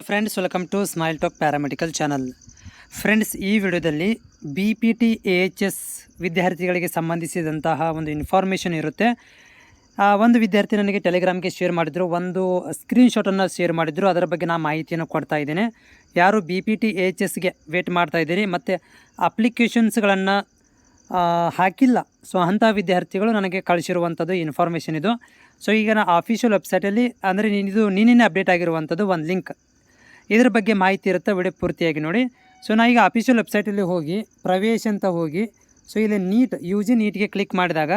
Friends, welcome to smile talk paramedical channel. Friends, ಈ ವಿಡಿಯೋದಲ್ಲಿ BPT-AHS ವಿದ್ಯಾರ್ಥಿಗಳಿಗೆ ಸಂಬಂಧಿಸಿದಂತಹ ಒಂದು ಇನ್ಫಾರ್ಮೇಷನ್ ಇರುತ್ತೆ. ಒಂದು ವಿದ್ಯಾರ್ಥಿ ನನಗೆ ಟೆಲಿಗ್ರಾಮ್ಗೆ ಶೇರ್ ಮಾಡಿದ್ರು, ಒಂದು ಸ್ಕ್ರೀನ್ಶಾಟನ್ನು ಶೇರ್ ಮಾಡಿದ್ರು. ಅದರ ಬಗ್ಗೆ ನಾನು ಮಾಹಿತಿಯನ್ನು ಕೊಡ್ತಾ ಇದ್ದೇನೆ. ಯಾರು BPT-AHSಗೆ ವೇಟ್ ಮಾಡ್ತಾ ಇದ್ದೀರಿ ಮತ್ತು ಅಪ್ಲಿಕೇಶನ್ಸ್ಗಳನ್ನು ಹಾಕಿಲ್ಲ, ಸೊ ಅಂಥ ವಿದ್ಯಾರ್ಥಿಗಳು ನನಗೆ ಕಳಿಸಿರುವಂಥದ್ದು ಇನ್ಫಾರ್ಮೇಷನ್ ಇದು. ಸೊ ಈಗ ನಾನು ಆಫಿಷಿಯಲ್ ವೆಬ್ಸೈಟಲ್ಲಿ ಅಂದರೆ ಇದು ನಿನ್ನೆ ಅಪ್ಡೇಟ್ ಆಗಿರುವಂಥದ್ದು ಒಂದು ಲಿಂಕ್, ಇದ್ರ ಬಗ್ಗೆ ಮಾಹಿತಿ ಇರುತ್ತೆ. ವಿಡಿಯೋ ಪೂರ್ತಿಯಾಗಿ ನೋಡಿ. ಸೊ ನಾ ಈಗ ಆಫಿಷಿಯಲ್ ವೆಬ್ಸೈಟಲ್ಲಿ ಹೋಗಿ ಪ್ರವೇಶ ಅಂತ ಹೋಗಿ, ಸೊ ಇಲ್ಲಿ ನೀಟ್ UG ನೀಟ್ಗೆ ಕ್ಲಿಕ್ ಮಾಡಿದಾಗ,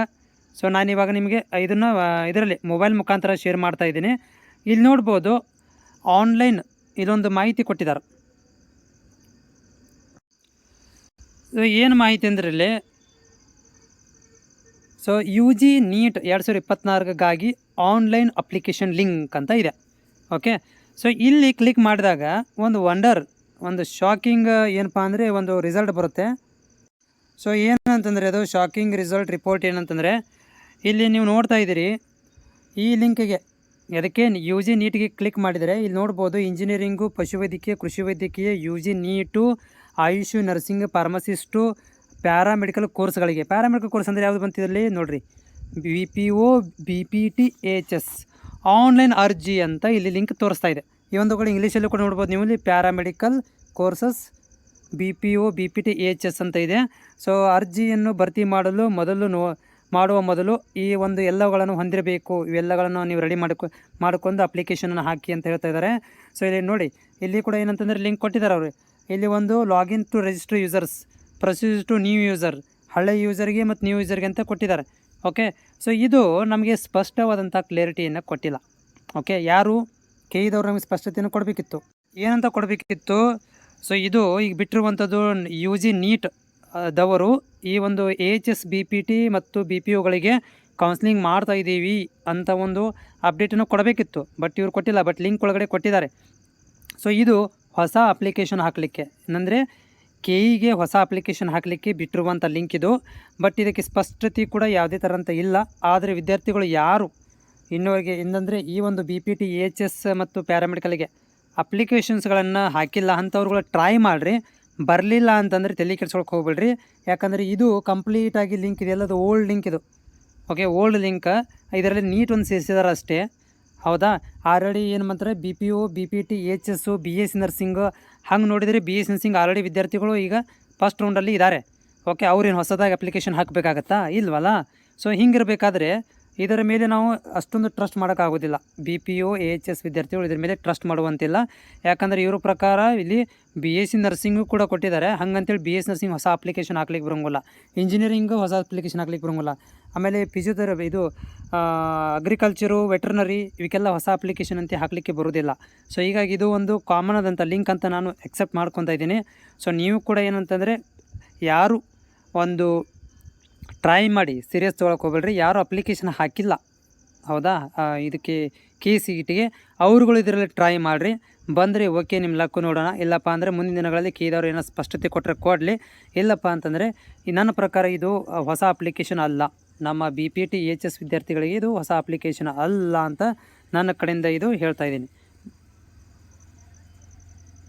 ಸೊ ನಾನಿವಾಗ ನಿಮಗೆ ಇದನ್ನು ಇದರಲ್ಲಿ ಮೊಬೈಲ್ ಮುಖಾಂತರ ಶೇರ್ ಮಾಡ್ತಾ ಇದ್ದೀನಿ. ಇಲ್ಲಿ ನೋಡ್ಬೋದು ಆನ್ಲೈನ್ ಇದೊಂದು ಮಾಹಿತಿ ಕೊಟ್ಟಿದ್ದಾರೆ. ಏನು ಮಾಹಿತಿ ಅಂದರೆ ಇಲ್ಲಿ ಸೊ UG ನೀಟ್ 2024ಗಾಗಿ ಆನ್ಲೈನ್ ಅಪ್ಲಿಕೇಶನ್ ಲಿಂಕ್ ಅಂತ ಇದೆ. ಓಕೆ, ಸೊ ಇಲ್ಲಿ ಕ್ಲಿಕ್ ಮಾಡಿದಾಗ ಒಂದು ಶಾಕಿಂಗ್ ಏನಪ್ಪ ಅಂದರೆ ಒಂದು ರಿಸಲ್ಟ್ ಬರುತ್ತೆ. ಸೊ ಏನಂತಂದರೆ ಅದು ಶಾಕಿಂಗ್ ರಿಸಲ್ಟ್ ರಿಪೋರ್ಟ್ ಏನಂತಂದರೆ, ಇಲ್ಲಿ ನೀವು ನೋಡ್ತಾ ಇದ್ದೀರಿ ಈ ಲಿಂಕಿಗೆ, ಅದಕ್ಕೆ UG ನೀಟ್ಗೆ ಕ್ಲಿಕ್ ಮಾಡಿದರೆ ಇಲ್ಲಿ ನೋಡ್ಬೋದು ಇಂಜಿನಿಯರಿಂಗು, ಪಶುವೈದ್ಯಕೀಯ, ಕೃಷಿ ವೈದ್ಯಕೀಯ, UG NEET, Ayush, nursing, pharmacist, paramedical ಕೋರ್ಸ್ಗಳಿಗೆ. ಪ್ಯಾರಾಮೆಡಿಕಲ್ ಕೋರ್ಸ್ ಅಂದರೆ ಯಾವುದು ಬಂತಿದ್ರಲ್ಲಿ ನೋಡಿರಿ, BPO BPT-AHS ಆನ್ಲೈನ್ ಅರ್ಜಿ ಅಂತ ಇಲ್ಲಿ ಲಿಂಕ್ ತೋರಿಸ್ತಾ ಇದೆ. ಈ ಒಂದು ಕೂಡ ಇಂಗ್ಲೀಷಲ್ಲೂ ಕೂಡ ನೋಡ್ಬೋದು ನೀವು, ಇಲ್ಲಿ ಪ್ಯಾರಾಮೆಡಿಕಲ್ ಕೋರ್ಸಸ್ BPO BPT-AHS ಅಂತ ಇದೆ. ಸೊ ಅರ್ಜಿಯನ್ನು ಭರ್ತಿ ಮಾಡಲು ಮಾಡುವ ಮೊದಲು ಈ ಒಂದು ಎಲ್ಲಗಳನ್ನು ಹೊಂದಿರಬೇಕು. ಇವೆಲ್ಲಗಳನ್ನು ನೀವು ರೆಡಿ ಮಾಡಿಕೊಂಡು ಅಪ್ಲಿಕೇಶನನ್ನು ಹಾಕಿ ಅಂತ ಹೇಳ್ತಾ ಇದ್ದಾರೆ. ಸೊ ಇಲ್ಲಿ ನೋಡಿ, ಇಲ್ಲಿ ಕೂಡ ಏನಂತಂದರೆ ಲಿಂಕ್ ಕೊಟ್ಟಿದ್ದಾರೆ ಅವರು. ಇಲ್ಲಿ ಒಂದು login to register users, procedure to new user, ಹಳೆ ಯೂಸರ್ಗೆ ಮತ್ತು ನ್ಯೂ ಯೂಸರ್ಗೆ ಅಂತ ಕೊಟ್ಟಿದ್ದಾರೆ. ಓಕೆ, ಸೊ ಇದು ನಮಗೆ ಸ್ಪಷ್ಟವಾದಂಥ ಕ್ಲಿಯರಿಟಿಯನ್ನು ಕೊಟ್ಟಿಲ್ಲ. ಓಕೆ, ಯಾರು ಕೇಳಿದವರು ನಮಗೆ ಸ್ಪಷ್ಟತೆಯನ್ನು ಕೊಡಬೇಕಿತ್ತು. ಏನಂತ ಕೊಡಬೇಕಿತ್ತು? ಸೊ ಇದು ಈಗ ಬಿಟ್ಟಿರುವಂಥದ್ದು UG ನೀಟ್ ದವರು ಈ ಒಂದು AHS BPT ಮತ್ತು BPOಗಳಿಗೆ ಕೌನ್ಸಿಲಿಂಗ್ ಮಾಡ್ತಾ ಇದ್ದೀವಿ ಅಂತ ಒಂದು ಅಪ್ಡೇಟನ್ನು ಕೊಡಬೇಕಿತ್ತು. ಬಟ್ ಇವ್ರು ಕೊಟ್ಟಿಲ್ಲ, ಬಟ್ ಲಿಂಕ್ ಒಳಗಡೆ ಕೊಟ್ಟಿದ್ದಾರೆ. ಸೊ ಇದು ಹೊಸ ಅಪ್ಲಿಕೇಶನ್ ಹಾಕಲಿಕ್ಕೆ, ಅಂದರೆ KEಗೆ ಹೊಸ ಅಪ್ಲಿಕೇಶನ್ ಹಾಕಲಿಕ್ಕೆ ಬಿಟ್ಟಿರುವಂಥ ಲಿಂಕ್ ಇದು. ಬಟ್ ಇದಕ್ಕೆ ಸ್ಪಷ್ಟತೆ ಕೂಡ ಯಾವುದೇ ಥರ ಅಂತ ಇಲ್ಲ. ಆದರೆ ವಿದ್ಯಾರ್ಥಿಗಳು ಯಾರು ಇನ್ನುವರೆಗೆ ಏನಂದರೆ ಈ ಒಂದು BPT-AHS ಮತ್ತು ಪ್ಯಾರಾಮೆಡಿಕಲ್ಗೆ ಅಪ್ಲಿಕೇಶನ್ಸ್ಗಳನ್ನು ಹಾಕಿಲ್ಲ ಅಂಥವ್ರುಗಳು ಟ್ರೈ ಮಾಡಿರಿ. ಬರಲಿಲ್ಲ ಅಂತಂದರೆ ತಲೆ ಕೆಡ್ಸ್ಕೊಳಕ್ಕೆ ಹೋಗ್ಬೇಡ್ರಿ. ಯಾಕಂದರೆ ಇದು ಕಂಪ್ಲೀಟಾಗಿ ಲಿಂಕ್ ಇದೆ, ಎಲ್ಲದು ಓಲ್ಡ್ ಲಿಂಕ್ ಇದು. Okay, old link. ಇದರಲ್ಲಿ ನೀಟ್ ಒಂದು ಸೇರಿಸಿದಾರೆ ಅಷ್ಟೇ, ಹೌದಾ. ಆಲ್ರೆಡಿ ಏನು ಮಾಡ್ತಾರೆ, BPO BPT-AHS BS ನರ್ಸಿಂಗ್ ಹಂಗೆ ನೋಡಿದರೆ BS ನರ್ಸಿಂಗ್ ಆಲ್ರೆಡಿ ವಿದ್ಯಾರ್ಥಿಗಳು ಈಗ ಫಸ್ಟ್ ರೌಂಡಲ್ಲಿ ಇದ್ದಾರೆ. ಓಕೆ, ಅವ್ರೇನು ಹೊಸದಾಗಿ ಅಪ್ಲಿಕೇಶನ್ ಹಾಕಬೇಕಾಗತ್ತಾ? ಇಲ್ವಲ್ಲ. ಸೊ ಹಿಂಗಿರಬೇಕಾದ್ರೆ ಇದರ ಮೇಲೆ ನಾವು ಅಷ್ಟೊಂದು ಟ್ರಸ್ಟ್ ಮಾಡೋಕ್ಕಾಗೋದಿಲ್ಲ. BPO-AHS ವಿದ್ಯಾರ್ಥಿಗಳು ಇದ್ರ ಮೇಲೆ ಟ್ರಸ್ಟ್ ಮಾಡುವಂತಿಲ್ಲ. ಯಾಕಂದರೆ ಇವ್ರ ಪ್ರಕಾರ ಇಲ್ಲಿ BSc ನರ್ಸಿಂಗು ಕೂಡ ಕೊಟ್ಟಿದ್ದಾರೆ. ಹಂಗಂತೇಳಿ BS ನರ್ಸಿಂಗ್ ಹೊಸ ಅಪ್ಲಿಕೇಶನ್ ಹಾಕ್ಲಿಕ್ಕೆ ಬರೋಂಗಿಲ್ಲ, ಇಂಜಿನಿಯರಿಂಗು ಹೊಸ ಅಪ್ಲಿಕೇಶನ್ ಹಾಕ್ಲಿಕ್ಕೆ ಬರೋಂಗಿಲ್ಲ. ಆಮೇಲೆ ಫಿಸಿಯೋಥೆರಪಿ, ಇದು ಅಗ್ರಿಕಲ್ಚರು, ವೆಟ್ರನರಿ, ಇವಕ್ಕೆಲ್ಲ ಹೊಸ ಅಪ್ಲಿಕೇಶನ್ ಅಂತ ಹಾಕಲಿಕ್ಕೆ ಬರೋದಿಲ್ಲ. ಸೊ ಹೀಗಾಗಿ ಇದು ಒಂದು ಕಾಮನ್ ಆದಂಥ ಲಿಂಕ್ ಅಂತ ನಾನು ಎಕ್ಸೆಪ್ಟ್ ಮಾಡ್ಕೊತಾ ಇದ್ದೀನಿ. ಸೊ ನೀವು ಕೂಡ ಏನಂತಂದರೆ ಯಾರು ಒಂದು ಟ್ರೈ ಮಾಡಿ, ಸೀರಿಯಸ್ ತೊಗೊಳಕ್ಕೆ ಹೋಗ್ಬೇಡ್ರಿ. ಯಾರು ಅಪ್ಲಿಕೇಶನ್ ಹಾಕಿಲ್ಲ, ಹೌದಾ, ಇದಕ್ಕೆ KCETಗೆ ಅವ್ರುಗಳು ಇದರಲ್ಲಿ ಟ್ರೈ ಮಾಡಿರಿ. ಬಂದರೆ ಓಕೆ, ನಿಮ್ಮ ಲಕ್ಕು ನೋಡೋಣ. ಇಲ್ಲಪ್ಪ ಅಂದರೆ ಮುಂದಿನ ದಿನಗಳಲ್ಲಿ ಕೇಳಿದವರು ಏನೋ ಸ್ಪಷ್ಟತೆ ಕೊಟ್ಟರೆ ಕೊಡಲಿ. ಇಲ್ಲಪ್ಪ ಅಂತಂದರೆ ನನ್ನ ಪ್ರಕಾರ ಇದು ಹೊಸ ಅಪ್ಲಿಕೇಶನ್ ಅಲ್ಲ. ನಮ್ಮ BPT-AHS ವಿದ್ಯಾರ್ಥಿಗಳಿಗೆ ಇದು ಹೊಸ ಅಪ್ಲಿಕೇಶನ್ ಅಲ್ಲ ಅಂತ ನನ್ನ ಕಡೆಯಿಂದ ಇದು ಹೇಳ್ತಾ ಇದ್ದೀನಿ.